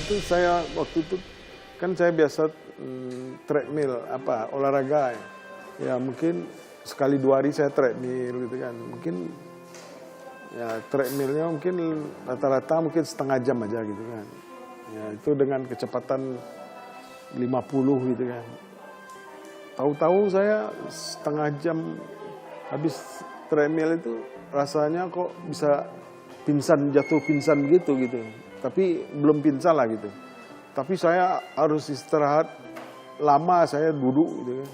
itu saya waktu itu kan saya biasa treadmill olahraga ya mungkin sekali 2 hari saya treadmill gitu kan, mungkin ya treadmillnya mungkin rata-rata mungkin setengah jam aja gitu kan, ya itu dengan kecepatan 50 gitu kan. Tahu-tahu saya setengah jam habis treadmill itu rasanya kok bisa jatuh pingsan gitu. Tapi belum pingsan lah gitu. Tapi saya harus istirahat lama, saya duduk gitu kan.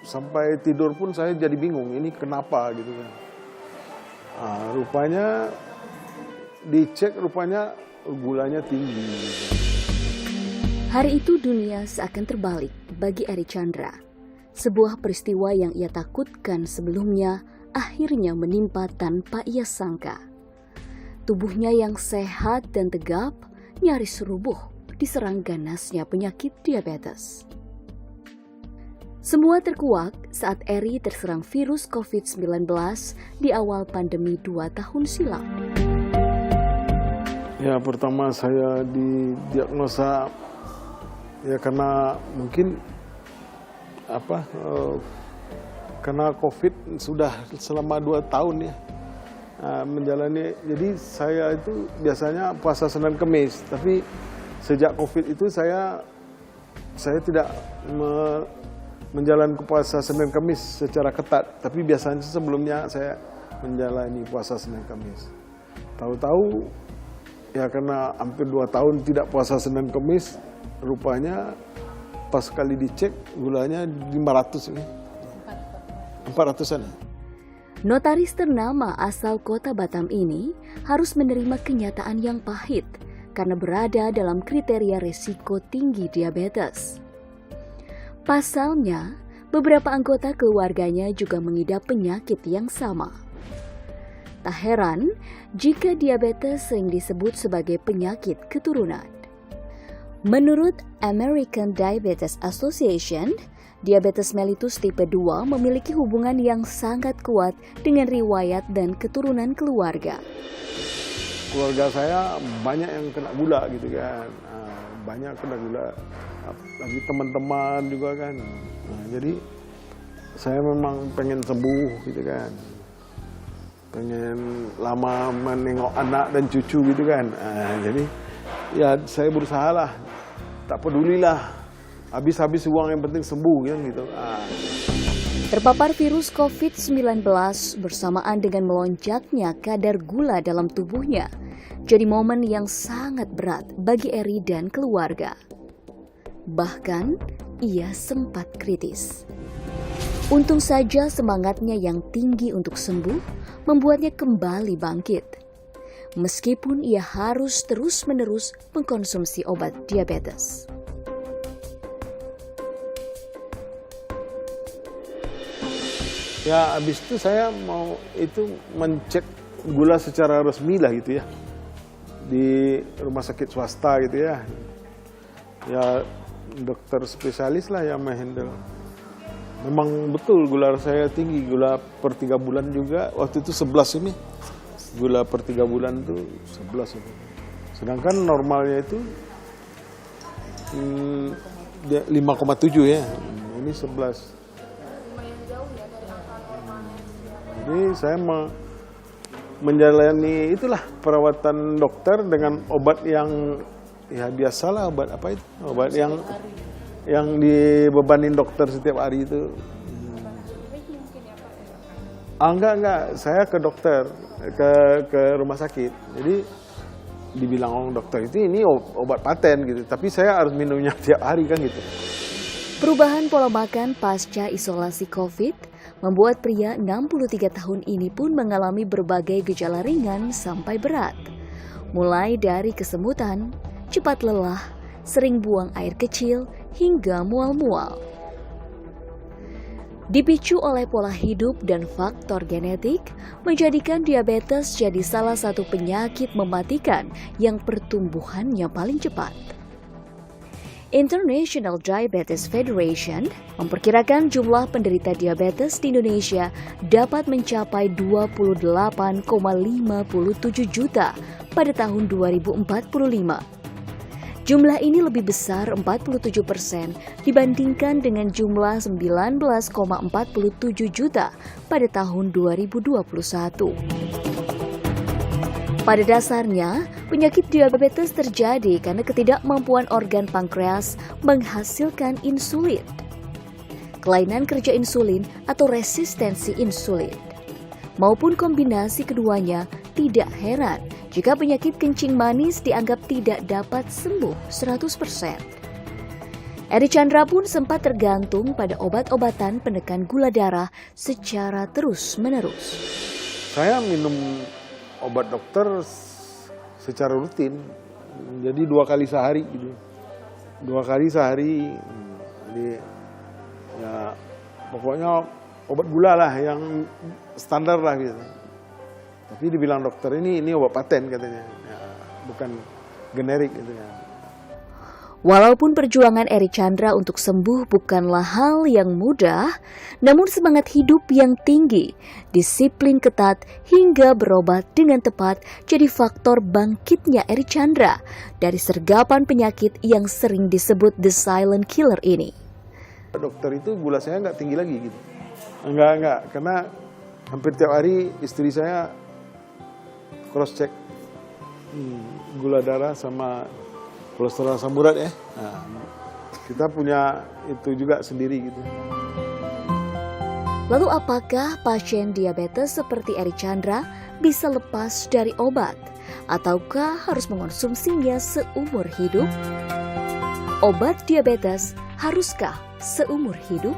Sampai tidur pun saya jadi bingung, ini kenapa gitu kan. Rupanya dicek rupanya gulanya tinggi. Hari itu dunia seakan terbalik bagi Eri Chandra. Sebuah peristiwa yang ia takutkan sebelumnya akhirnya menimpa tanpa ia sangka. Tubuhnya yang sehat dan tegap nyaris rubuh diserang ganasnya penyakit diabetes. Semua terkuak saat Eri terserang virus COVID-19 di awal pandemi 2 tahun silam. Ya, pertama saya didiagnosa ya karena mungkin karena COVID sudah selama 2 tahun ya menjalani. Jadi saya itu biasanya puasa Senin Kemis, tapi sejak COVID itu saya tidak menjalani puasa Senin Kemis secara ketat, tapi biasanya sebelumnya saya menjalani puasa Senin Kemis. Tahu-tahu ya karena hampir 2 tahun tidak puasa Senin Kemis, rupanya pas kali dicek gulanya 500 ini. 400-an. Notaris ternama asal kota Batam ini harus menerima kenyataan yang pahit karena berada dalam kriteria resiko tinggi diabetes. Pasalnya, beberapa anggota keluarganya juga mengidap penyakit yang sama. Tak heran jika diabetes sering disebut sebagai penyakit keturunan. Menurut American Diabetes Association, diabetes mellitus tipe 2 memiliki hubungan yang sangat kuat dengan riwayat dan keturunan keluarga. Keluarga saya banyak yang kena gula gitu kan, banyak kena gula, lagi teman-teman juga kan. Jadi saya memang pengen sembuh gitu kan, pengen lama menengok anak dan cucu gitu kan. Jadi ya saya berusaha lah, tak pedulilah. Habis uang yang penting sembuh kan gitu. Terpapar virus COVID-19 bersamaan dengan melonjaknya kadar gula dalam tubuhnya jadi momen yang sangat berat bagi Eri dan keluarga. Bahkan ia sempat kritis. Untung saja semangatnya yang tinggi untuk sembuh membuatnya kembali bangkit. Meskipun ia harus terus-menerus mengkonsumsi obat diabetes. Ya habis itu saya mau mencek gula secara resmi lah gitu ya, di rumah sakit swasta gitu ya. Ya dokter spesialis lah yang menghandle. Memang betul gula saya tinggi, gula per 3 bulan juga waktu itu 11 ini. Gula per 3 bulan itu 11 itu. Sedangkan normalnya itu 5,7 ya. Ini 11. Jadi saya menjalani itulah perawatan dokter dengan obat yang ya biasalah, obat apa itu? Obat yang dibebanin dokter setiap hari itu. Enggak, saya ke dokter, ke rumah sakit. Jadi dibilang dokter itu ini obat paten gitu, tapi saya harus minumnya tiap hari kan gitu. Perubahan pola makan pasca isolasi COVID membuat pria 63 tahun ini pun mengalami berbagai gejala ringan sampai berat. Mulai dari kesemutan, cepat lelah, sering buang air kecil, hingga mual-mual. Dipicu oleh pola hidup dan faktor genetik, menjadikan diabetes jadi salah satu penyakit mematikan yang pertumbuhannya paling cepat. International Diabetes Federation memperkirakan jumlah penderita diabetes di Indonesia dapat mencapai 28,57 juta pada tahun 2045. Jumlah ini lebih besar 47% dibandingkan dengan jumlah 19,47 juta pada tahun 2021. Pada dasarnya, penyakit diabetes terjadi karena ketidakmampuan organ pankreas menghasilkan insulin, kelainan kerja insulin atau resistensi insulin, maupun kombinasi keduanya. Tidak heran jika penyakit kencing manis dianggap tidak dapat sembuh 100%. Eri Chandra pun sempat tergantung pada obat-obatan penekan gula darah secara terus-menerus. Saya minum obat dokter secara rutin, jadi 2 kali sehari gitu. 2 kali sehari, jadi ya pokoknya obat gula lah yang standar lah gitu. Tapi dibilang dokter ini obat paten katanya, ya, bukan generik gitu ya. Walaupun perjuangan Eri Chandra untuk sembuh bukanlah hal yang mudah, namun semangat hidup yang tinggi, disiplin ketat, hingga berobat dengan tepat jadi faktor bangkitnya Eri Chandra dari sergapan penyakit yang sering disebut the silent killer ini. Dokter itu gula saya nggak tinggi lagi gitu. Enggak, karena hampir tiap hari istri saya cross check gula darah sama kolesterol asam urat ya. Nah, kita punya itu juga sendiri gitu. Lalu apakah pasien diabetes seperti Eri Chandra bisa lepas dari obat? Ataukah harus mengonsumsinya seumur hidup? Obat diabetes haruskah seumur hidup?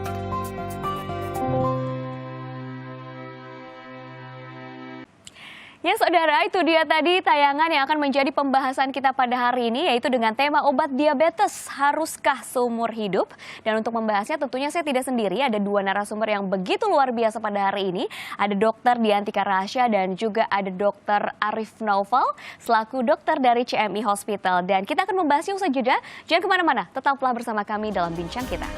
Ya saudara, itu dia tadi tayangan yang akan menjadi pembahasan kita pada hari ini, yaitu dengan tema obat diabetes haruskah seumur hidup. Dan untuk membahasnya tentunya saya tidak sendiri, ada 2 narasumber yang begitu luar biasa pada hari ini. Ada Dr. Diantika Rahasya dan juga ada Dr. Arif Naufal selaku dokter dari CMI Hospital. Dan kita akan membahasnya usai jeda. Jangan kemana-mana, tetaplah bersama kami dalam Bincang Kita.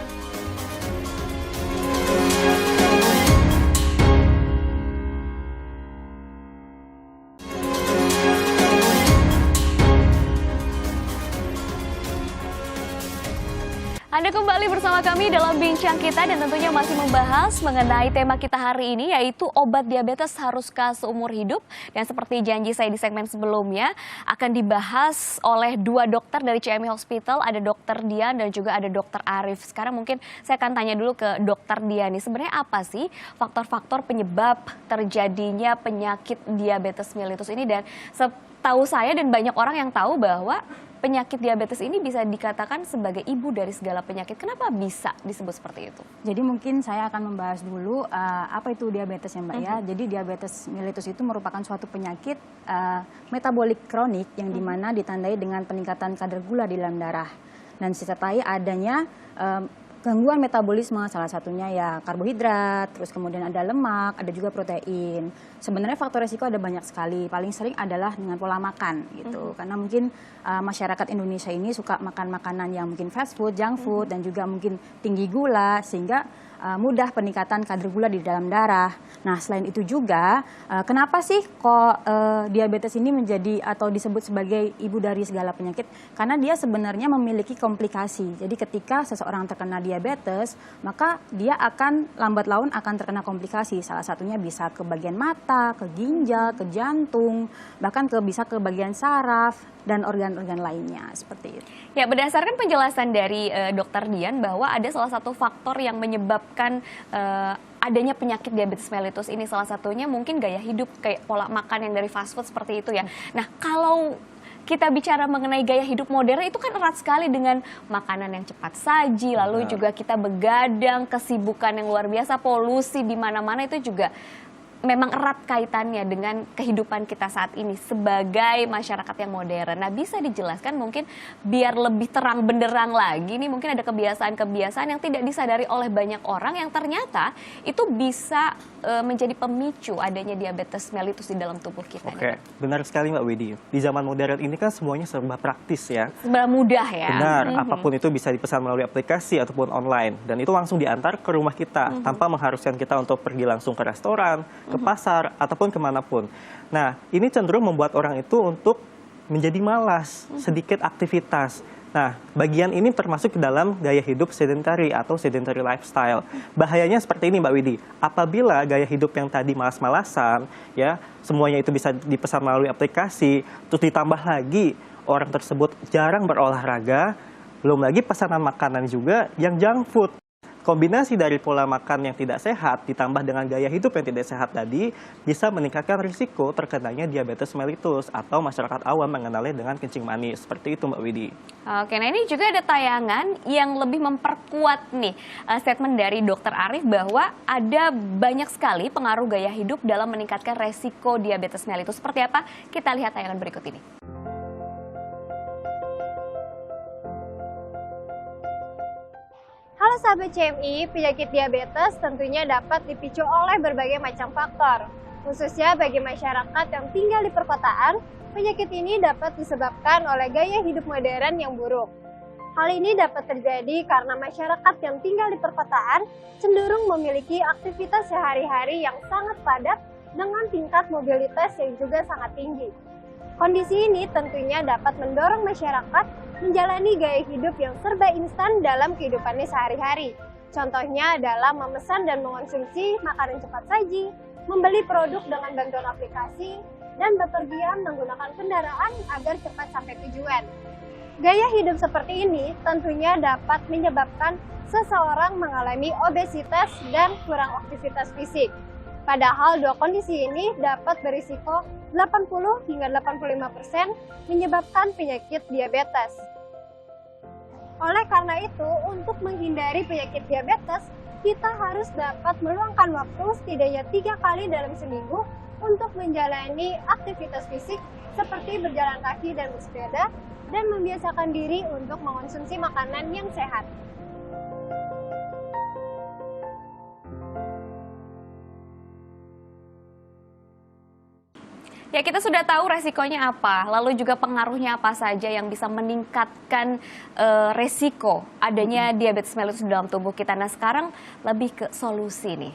Anda kembali bersama kami dalam Bincang Kita dan tentunya masih membahas mengenai tema kita hari ini, yaitu obat diabetes haruskah seumur hidup. Dan seperti janji saya di segmen sebelumnya, akan dibahas oleh 2 dokter dari CMI Hospital, ada Dr. Dian dan juga ada Dr. Arif. Sekarang mungkin saya akan tanya dulu ke Dr. Dian nih, sebenarnya apa sih faktor-faktor penyebab terjadinya penyakit diabetes mellitus ini? Dan setahu saya dan banyak orang yang tahu bahwa penyakit diabetes ini bisa dikatakan sebagai ibu dari segala penyakit. Kenapa bisa disebut seperti itu? Jadi mungkin saya akan membahas dulu apa itu diabetes ya Mbak ya. Jadi diabetes mellitus itu merupakan suatu penyakit metabolik kronik yang dimana ditandai dengan peningkatan kadar gula di dalam darah. Dan disertai adanya gangguan metabolisme, salah satunya ya karbohidrat, terus kemudian ada lemak, ada juga protein. Sebenarnya faktor resiko ada banyak sekali, paling sering adalah dengan pola makan gitu. Karena mungkin masyarakat Indonesia ini suka makan makanan yang mungkin fast food, junk food, dan juga mungkin tinggi gula, sehingga mudah peningkatan kadar gula di dalam darah. Nah, selain itu juga, kenapa sih kok diabetes ini menjadi atau disebut sebagai ibu dari segala penyakit? Karena dia sebenarnya memiliki komplikasi. Jadi ketika seseorang terkena diabetes, maka dia akan lambat laun akan terkena komplikasi. Salah satunya bisa ke bagian mata, ke ginjal, ke jantung, bahkan bisa ke bagian saraf dan organ-organ lainnya seperti itu. Ya, berdasarkan penjelasan dari Dr. Dian bahwa ada salah satu faktor yang menyebabkan adanya penyakit diabetes mellitus ini, salah satunya mungkin gaya hidup, kayak pola makan yang dari fast food seperti itu ya. Nah, kalau kita bicara mengenai gaya hidup modern itu kan erat sekali dengan makanan yang cepat saji, lalu juga kita begadang, kesibukan yang luar biasa, polusi di mana-mana itu juga memang erat kaitannya dengan kehidupan kita saat ini sebagai masyarakat yang modern. Nah, bisa dijelaskan mungkin biar lebih terang benderang lagi nih, mungkin ada kebiasaan-kebiasaan yang tidak disadari oleh banyak orang yang ternyata itu bisa menjadi pemicu adanya diabetes mellitus di dalam tubuh kita. Oke, benar sekali Mbak Widi. Di zaman modern ini kan semuanya serba praktis ya. Serba mudah ya. Benar, apapun itu bisa dipesan melalui aplikasi ataupun online. Dan itu langsung diantar ke rumah kita tanpa mengharuskan kita untuk pergi langsung ke restoran, ke pasar, ataupun kemanapun. Nah, ini cenderung membuat orang itu untuk menjadi malas, sedikit aktivitas. Nah, bagian ini termasuk ke dalam gaya hidup sedentary atau sedentary lifestyle. Bahayanya seperti ini, Mbak Widi. Apabila gaya hidup yang tadi malas-malasan, ya, semuanya itu bisa dipesan melalui aplikasi, terus ditambah lagi orang tersebut jarang berolahraga, belum lagi pesanan makanan juga yang junk food. Kombinasi dari pola makan yang tidak sehat ditambah dengan gaya hidup yang tidak sehat tadi bisa meningkatkan risiko terkenanya diabetes mellitus atau masyarakat awam mengenalnya dengan kencing manis. Seperti itu, Mbak Widi. Oke, nah ini juga ada tayangan yang lebih memperkuat nih statement dari Dr. Arief bahwa ada banyak sekali pengaruh gaya hidup dalam meningkatkan resiko diabetes mellitus. Seperti apa? Kita lihat tayangan berikut ini. Halo sahabat CMI, penyakit diabetes tentunya dapat dipicu oleh berbagai macam faktor. Khususnya bagi masyarakat yang tinggal di perkotaan, penyakit ini dapat disebabkan oleh gaya hidup modern yang buruk. Hal ini dapat terjadi karena masyarakat yang tinggal di perkotaan cenderung memiliki aktivitas sehari-hari yang sangat padat dengan tingkat mobilitas yang juga sangat tinggi. Kondisi ini tentunya dapat mendorong masyarakat menjalani gaya hidup yang serba instan dalam kehidupannya sehari-hari. Contohnya adalah memesan dan mengonsumsi makanan cepat saji, membeli produk dengan bantuan aplikasi, dan bepergian menggunakan kendaraan agar cepat sampai tujuan. Gaya hidup seperti ini tentunya dapat menyebabkan seseorang mengalami obesitas dan kurang aktivitas fisik. Padahal dua kondisi ini dapat berisiko 80 hingga 85% menyebabkan penyakit diabetes. Oleh karena itu, untuk menghindari penyakit diabetes, kita harus dapat meluangkan waktu setidaknya 3 kali dalam seminggu untuk menjalani aktivitas fisik seperti berjalan kaki dan bersepeda, dan membiasakan diri untuk mengonsumsi makanan yang sehat. Ya, kita sudah tahu resikonya apa, lalu juga pengaruhnya apa saja yang bisa meningkatkan resiko adanya diabetes mellitus dalam tubuh kita. Nah, sekarang lebih ke solusi nih.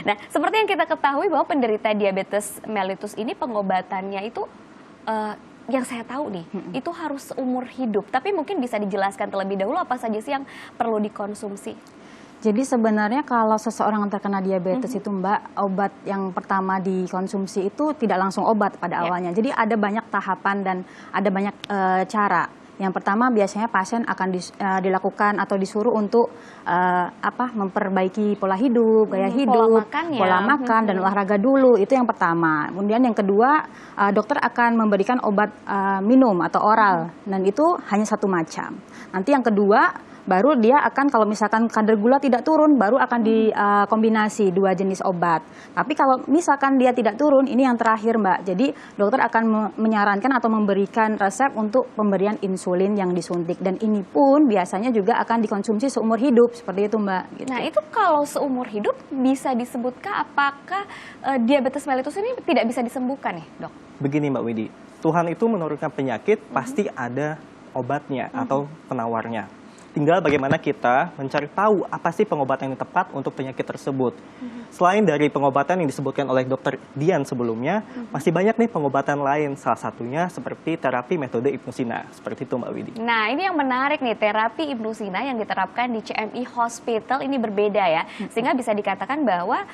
Nah, seperti yang kita ketahui bahwa penderita diabetes mellitus ini pengobatannya itu yang saya tahu nih, itu harus seumur hidup. Tapi mungkin bisa dijelaskan terlebih dahulu apa saja sih yang perlu dikonsumsi? Jadi sebenarnya kalau seseorang yang terkena diabetes itu Mbak, obat yang pertama dikonsumsi itu tidak langsung obat pada awalnya. Jadi ada banyak tahapan dan ada banyak cara. Yang pertama biasanya pasien akan dilakukan atau disuruh untuk memperbaiki pola hidup, gaya hidup, pola makan dan olahraga dulu. Itu yang pertama. Kemudian yang kedua, dokter akan memberikan obat minum atau oral, dan itu hanya satu macam. Nanti yang kedua, baru dia akan, kalau misalkan kadar gula tidak turun, baru akan dikombinasi 2 jenis obat. Tapi kalau misalkan dia tidak turun, ini yang terakhir Mbak. Jadi dokter akan menyarankan atau memberikan resep untuk pemberian insulin yang disuntik. Dan ini pun biasanya juga akan dikonsumsi seumur hidup, seperti itu Mbak. Gitu. Nah, itu kalau seumur hidup bisa disebutkan apakah diabetes mellitus ini tidak bisa disembuhkan nih, Dok? Begini Mbak Widi, Tuhan itu menurunkan penyakit pasti ada obatnya atau penawarnya. Tinggal bagaimana kita mencari tahu apa sih pengobatan yang tepat untuk penyakit tersebut. Selain dari pengobatan yang disebutkan oleh Dr. Dian sebelumnya, masih banyak nih pengobatan lain. Salah satunya seperti terapi metode Ibnusina. Seperti itu Mbak Widi. Nah, ini yang menarik nih, terapi Ibnusina yang diterapkan di CMI Hospital ini berbeda ya. Sehingga bisa dikatakan bahwa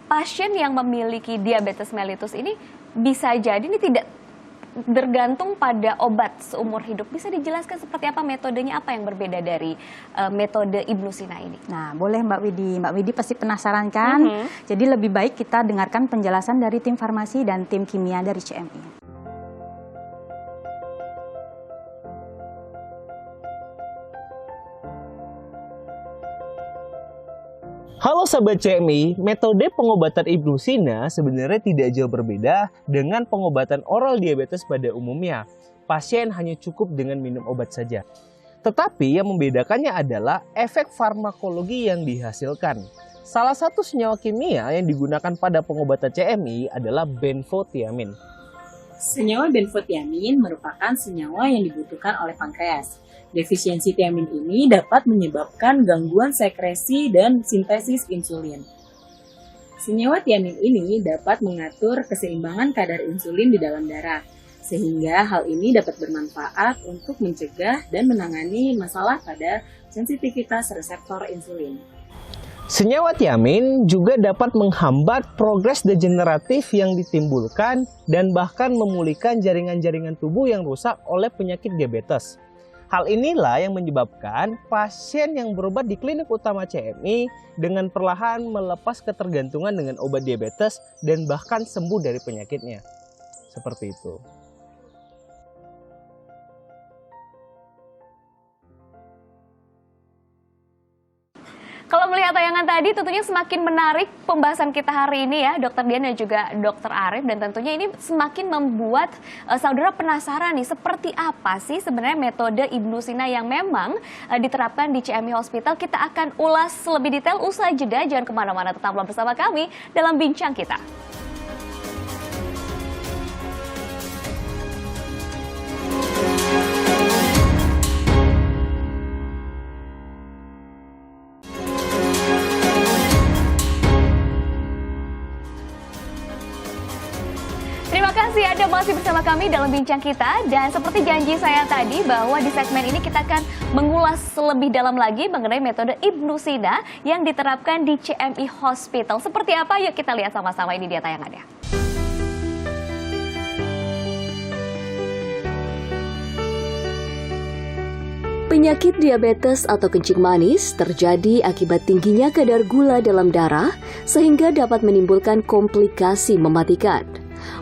pasien yang memiliki diabetes mellitus ini bisa jadi ini tidak bergantung pada obat seumur hidup. Bisa dijelaskan seperti apa metodenya, apa yang berbeda dari metode Ibnusina ini? Nah, boleh Mbak Widi. Mbak Widi pasti penasaran kan? Jadi lebih baik kita dengarkan penjelasan dari tim farmasi dan tim kimia dari CMI. Halo Sobat CMI, metode pengobatan Ibnusina sebenarnya tidak jauh berbeda dengan pengobatan oral diabetes pada umumnya. Pasien hanya cukup dengan minum obat saja. Tetapi yang membedakannya adalah efek farmakologi yang dihasilkan. Salah satu senyawa kimia yang digunakan pada pengobatan CMI adalah benfotiamin. Senyawa benfotiamin merupakan senyawa yang dibutuhkan oleh pankreas. Defisiensi tiamin ini dapat menyebabkan gangguan sekresi dan sintesis insulin. Senyawa tiamin ini dapat mengatur keseimbangan kadar insulin di dalam darah, sehingga hal ini dapat bermanfaat untuk mencegah dan menangani masalah pada sensitivitas reseptor insulin. Senyawa tiamin juga dapat menghambat progres degeneratif yang ditimbulkan dan bahkan memulihkan jaringan-jaringan tubuh yang rusak oleh penyakit diabetes. Hal inilah yang menyebabkan pasien yang berobat di klinik utama CMI dengan perlahan melepas ketergantungan dengan obat diabetes dan bahkan sembuh dari penyakitnya. Seperti itu. Kalau melihat tayangan tadi tentunya semakin menarik pembahasan kita hari ini ya, Dr. Dian dan juga Dr. Arief, dan tentunya ini semakin membuat saudara penasaran nih, seperti apa sih sebenarnya metode Ibnu Sina yang memang diterapkan di CMI Hospital. Kita akan ulas lebih detail usai jeda, jangan kemana-mana, tetaplah bersama kami dalam Bincang Kita. Anda masih bersama kami dalam Bincang Kita, dan seperti janji saya tadi bahwa di segmen ini kita akan mengulas lebih dalam lagi mengenai metode Ibnu Sina yang diterapkan di CMI Hospital. Seperti apa? Yuk kita lihat sama-sama, ini dia tayangannya. Penyakit diabetes atau kencing manis terjadi akibat tingginya kadar gula dalam darah sehingga dapat menimbulkan komplikasi mematikan.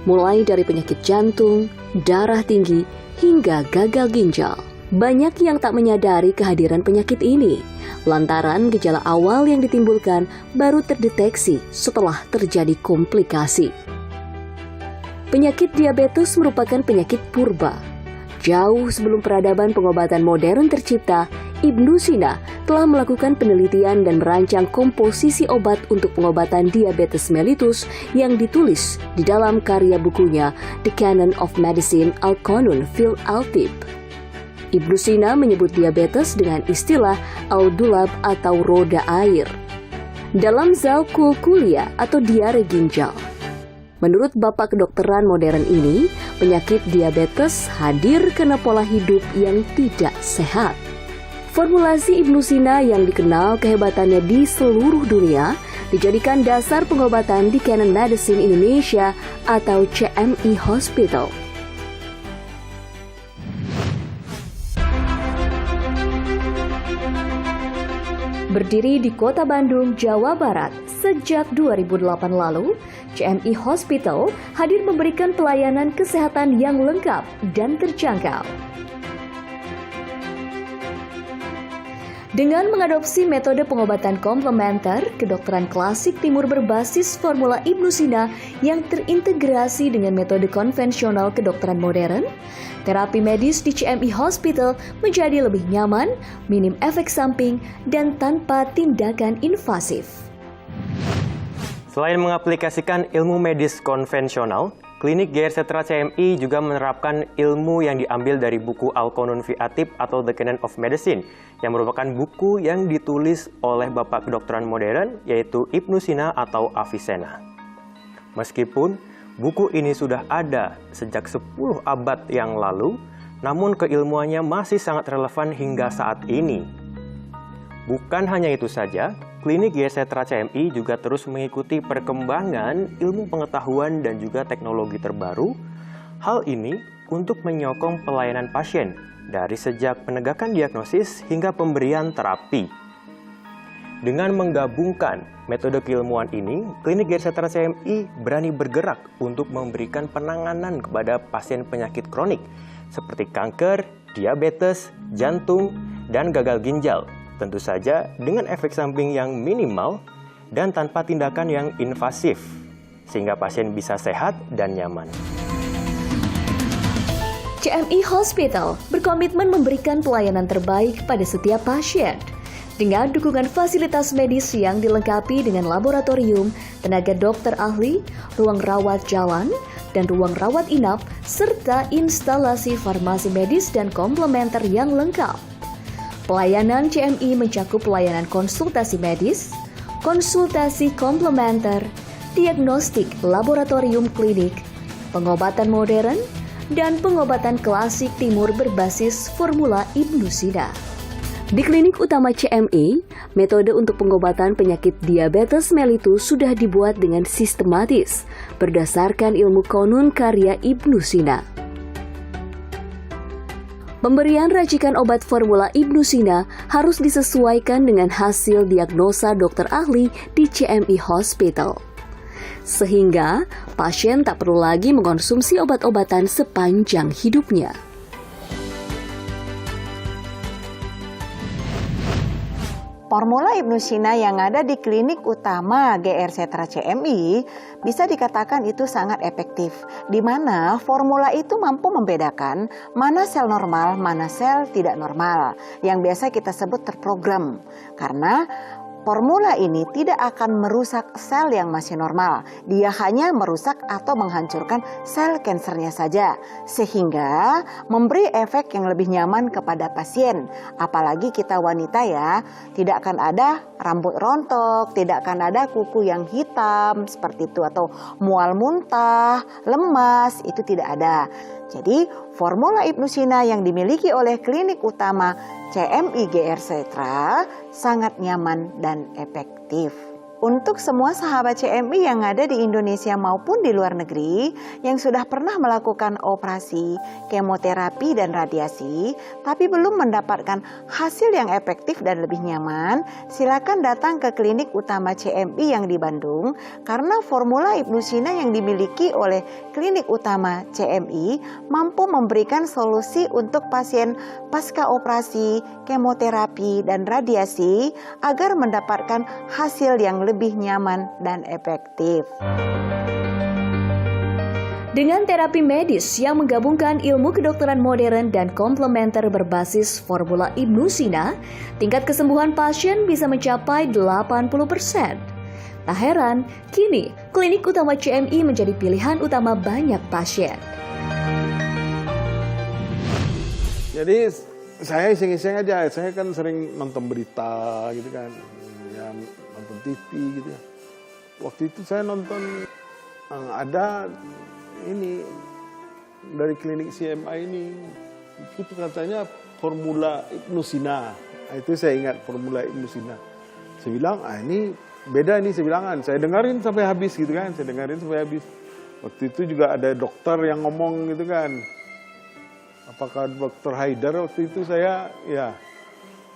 Mulai dari penyakit jantung, darah tinggi, hingga gagal ginjal. Banyak yang tak menyadari kehadiran penyakit ini, lantaran gejala awal yang ditimbulkan baru terdeteksi setelah terjadi komplikasi. Penyakit diabetes merupakan penyakit purba. Jauh sebelum peradaban pengobatan modern tercipta, Ibnu Sina telah melakukan penelitian dan merancang komposisi obat untuk pengobatan diabetes mellitus yang ditulis di dalam karya bukunya The Canon of Medicine Al-Qanun fil Al-Tib. Ibnu Sina menyebut diabetes dengan istilah al-dulab atau roda air. Dalam zal kulkulia atau diare ginjal. Menurut Bapak Kedokteran modern ini, penyakit diabetes hadir karena pola hidup yang tidak sehat. Formulasi Ibnu Sina yang dikenal kehebatannya di seluruh dunia dijadikan dasar pengobatan di Canon Medicine Indonesia atau CMI Hospital. Berdiri di Kota Bandung, Jawa Barat, sejak 2008 lalu, CMI Hospital hadir memberikan pelayanan kesehatan yang lengkap dan terjangkau. Dengan mengadopsi metode pengobatan komplementer, kedokteran klasik timur berbasis formula Ibnu Sina yang terintegrasi dengan metode konvensional kedokteran modern, terapi medis di CMI Hospital menjadi lebih nyaman, minim efek samping, dan tanpa tindakan invasif. Selain mengaplikasikan ilmu medis konvensional, Klinik GR Setra CMI juga menerapkan ilmu yang diambil dari buku Al-Qanun fi Al-Tib atau The Canon of Medicine, yang merupakan buku yang ditulis oleh Bapak Kedokteran modern, yaitu Ibnu Sina atau Avicenna. Meskipun buku ini sudah ada sejak 10 abad yang lalu, namun keilmuannya masih sangat relevan hingga saat ini. Bukan hanya itu saja, Klinik GR Setra CMI juga terus mengikuti perkembangan ilmu pengetahuan dan juga teknologi terbaru. Hal ini untuk menyokong pelayanan pasien dari sejak penegakan diagnosis hingga pemberian terapi. Dengan menggabungkan metode keilmuan ini, Klinik GR Setra CMI berani bergerak untuk memberikan penanganan kepada pasien penyakit kronik seperti kanker, diabetes, jantung, dan gagal ginjal. Tentu saja dengan efek samping yang minimal dan tanpa tindakan yang invasif, sehingga pasien bisa sehat dan nyaman. CMI Hospital berkomitmen memberikan pelayanan terbaik pada setiap pasien. Dengan dukungan fasilitas medis yang dilengkapi dengan laboratorium, tenaga dokter ahli, ruang rawat jalan, dan ruang rawat inap, serta instalasi farmasi medis dan komplementer yang lengkap. Pelayanan CMI mencakup pelayanan konsultasi medis, konsultasi komplementer, diagnostik laboratorium klinik, pengobatan modern, dan pengobatan klasik timur berbasis formula Ibnu Sina. Di klinik utama CMI, metode untuk pengobatan penyakit diabetes mellitus sudah dibuat dengan sistematis berdasarkan ilmu konun karya Ibnu Sina. Pemberian racikan obat formula Ibnu Sina harus disesuaikan dengan hasil diagnosa dokter ahli di CMI Hospital. Sehingga pasien tak perlu lagi mengkonsumsi obat-obatan sepanjang hidupnya. Formula Ibnu Sina yang ada di klinik utama GR Setra CMI bisa dikatakan itu sangat efektif, di mana formula itu mampu membedakan mana sel normal, mana sel tidak normal, yang biasa kita sebut terprogram. Karena formula ini tidak akan merusak sel yang masih normal, dia hanya merusak atau menghancurkan sel kansernya saja, sehingga memberi efek yang lebih nyaman kepada pasien. Apalagi kita wanita ya, tidak akan ada rambut rontok, tidak akan ada kuku yang hitam seperti itu, atau mual muntah, lemas, itu tidak ada. Jadi formula Ibnu Sina yang dimiliki oleh klinik utama CMI GR Setra sangat nyaman dan efektif. Untuk semua sahabat CMI yang ada di Indonesia maupun di luar negeri yang sudah pernah melakukan operasi, kemoterapi dan radiasi, tapi belum mendapatkan hasil yang efektif dan lebih nyaman, silakan datang ke klinik utama CMI yang di Bandung, karena formula Ibnu Sina yang dimiliki oleh klinik utama CMI mampu memberikan solusi untuk pasien pasca operasi, kemoterapi dan radiasi agar mendapatkan hasil yang lebih nyaman dan efektif. Dengan terapi medis yang menggabungkan ilmu kedokteran modern dan komplementer berbasis formula Ibnu Sina, tingkat kesembuhan pasien bisa mencapai 80%. Tak heran, kini klinik utama CMI menjadi pilihan utama banyak pasien. Jadi saya iseng-iseng aja, saya kan sering nonton berita gitu kan, ya nonton TV gitu ya. Waktu itu saya nonton ada ini dari klinik CMI ini, itu katanya formula Ibnu Sina. Itu saya ingat formula Ibnu Sina. Saya bilang, ini beda nih, saya bilang, saya dengerin sampai habis gitu kan, saya dengerin sampai habis. Waktu itu juga ada dokter yang ngomong gitu kan. Apakah Dr. Haidar waktu itu saya, ya.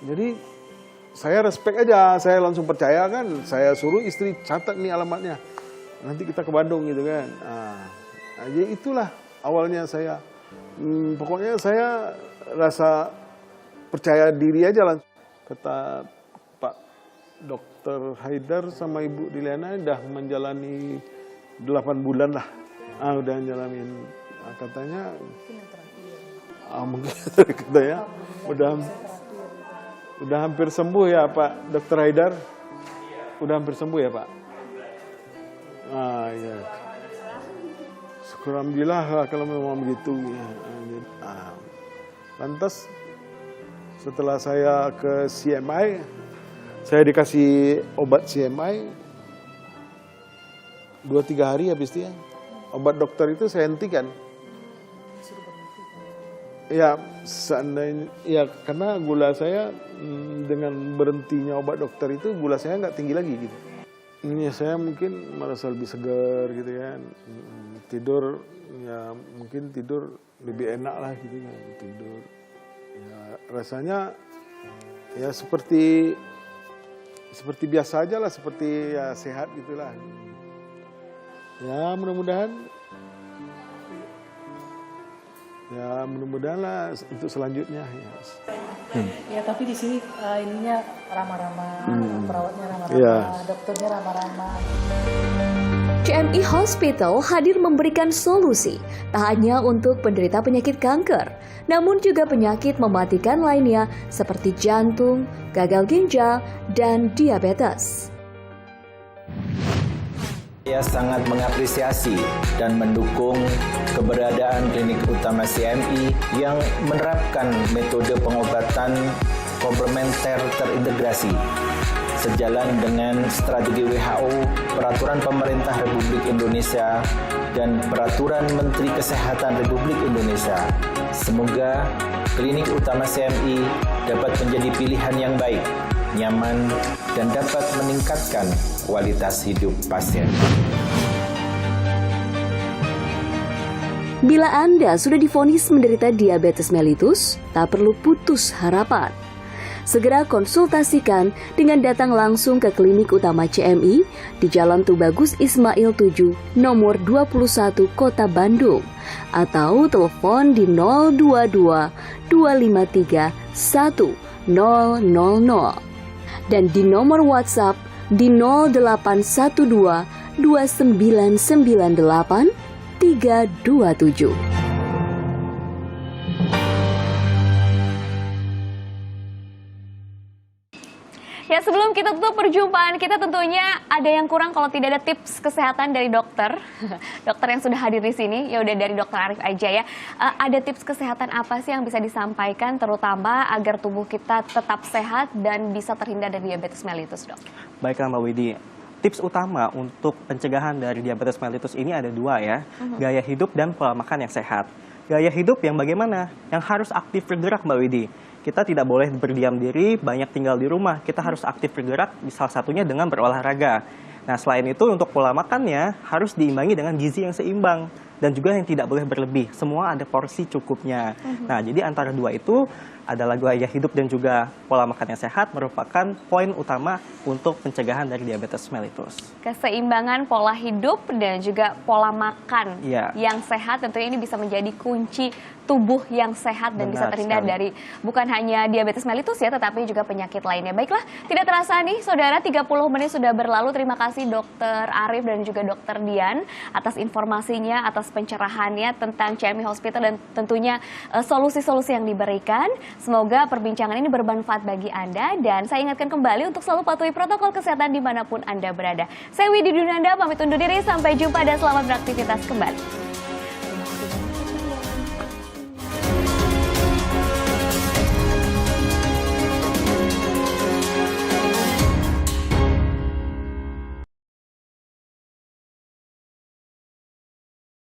Jadi saya respect aja, saya langsung percaya kan. Saya suruh istri catat nih alamatnya. Nanti kita ke Bandung gitu kan. Ya itulah awalnya saya. Pokoknya saya rasa percaya diri aja langsung. Kata Pak Dr. Haidar sama Ibu Diliana udah menjalani 8 bulan lah. Udah jalanin. Katanya mungkin katanya udah hampir sembuh ya Pak Dr. Haidar. Udah hampir sembuh ya Pak. Ya. Syukur alhamdulillah lah kalau memang begitu. Lantas setelah saya ke CMI, saya dikasih obat CMI 2-3 hari habis itu ya. Obat dokter itu saya hentikan. Ya, seandainya, ya karena gula saya dengan berhentinya obat dokter itu gula saya nggak tinggi lagi gitu. Ya saya mungkin merasa lebih segar gitu kan. Tidur, ya mungkin tidur lebih enak lah gitu kan. Tidur, ya rasanya ya seperti biasa aja lah, seperti ya sehat gitulah. Ya mudah-mudahan lah untuk selanjutnya ya. Ya tapi di sini ininya ramah-ramah, perawatnya ramah-ramah, dokternya ramah-ramah. CMI Hospital hadir memberikan solusi tak hanya untuk penderita penyakit kanker, namun juga penyakit mematikan lainnya seperti jantung, gagal ginjal, dan diabetes. Saya sangat mengapresiasi dan mendukung keberadaan klinik utama CMI yang menerapkan metode pengobatan komplementer terintegrasi. Sejalan dengan strategi WHO, peraturan pemerintah Republik Indonesia, dan peraturan Menteri Kesehatan Republik Indonesia. Semoga klinik utama CMI dapat menjadi pilihan yang baik, nyaman, dan dapat meningkatkan kualitas hidup pasien. Bila Anda sudah divonis menderita diabetes mellitus, tak perlu putus harapan. Segera konsultasikan dengan datang langsung ke klinik utama CMI di Jalan Tubagus Ismail 7, nomor 21 Kota Bandung, atau telepon di 022 253 1000 dan di nomor WhatsApp di 0812 2998 327. Ya, sebelum kita tutup perjumpaan kita, tentunya ada yang kurang kalau tidak ada tips kesehatan dari dokter. Dokter yang sudah hadir di sini, ya udah dari Dokter Arif aja ya. Ada tips kesehatan apa sih yang bisa disampaikan terutama agar tubuh kita tetap sehat dan bisa terhindar dari diabetes mellitus, Dok? Baiklah Mbak Widi. Tips utama untuk pencegahan dari diabetes mellitus ini ada dua ya, gaya hidup dan pola makan yang sehat. Gaya hidup yang bagaimana? Yang harus aktif bergerak Mbak Widi. Kita tidak boleh berdiam diri, banyak tinggal di rumah. Kita harus aktif bergerak, salah satunya dengan berolahraga. Nah, selain itu untuk pola makannya harus diimbangi dengan gizi yang seimbang dan juga yang tidak boleh berlebih. Semua ada porsi cukupnya. Nah, jadi antara dua itu adalah gaya hidup dan juga pola makan yang sehat merupakan poin utama untuk pencegahan dari diabetes mellitus. Keseimbangan pola hidup dan juga pola makan yang sehat tentunya ini bisa menjadi kunci tubuh yang sehat dan bisa terhindar dari bukan hanya diabetes mellitus ya, tetapi juga penyakit lainnya. Baiklah, tidak terasa nih saudara, 30 menit sudah berlalu. Terima kasih Dokter Arif dan juga Dokter Dian atas informasinya, atas pencerahannya tentang CMI Hospital dan tentunya solusi-solusi yang diberikan. Semoga perbincangan ini bermanfaat bagi Anda dan saya ingatkan kembali untuk selalu patuhi protokol kesehatan dimanapun Anda berada. Saya Widi Dunanda, pamit undur diri, sampai jumpa dan selamat beraktivitas kembali.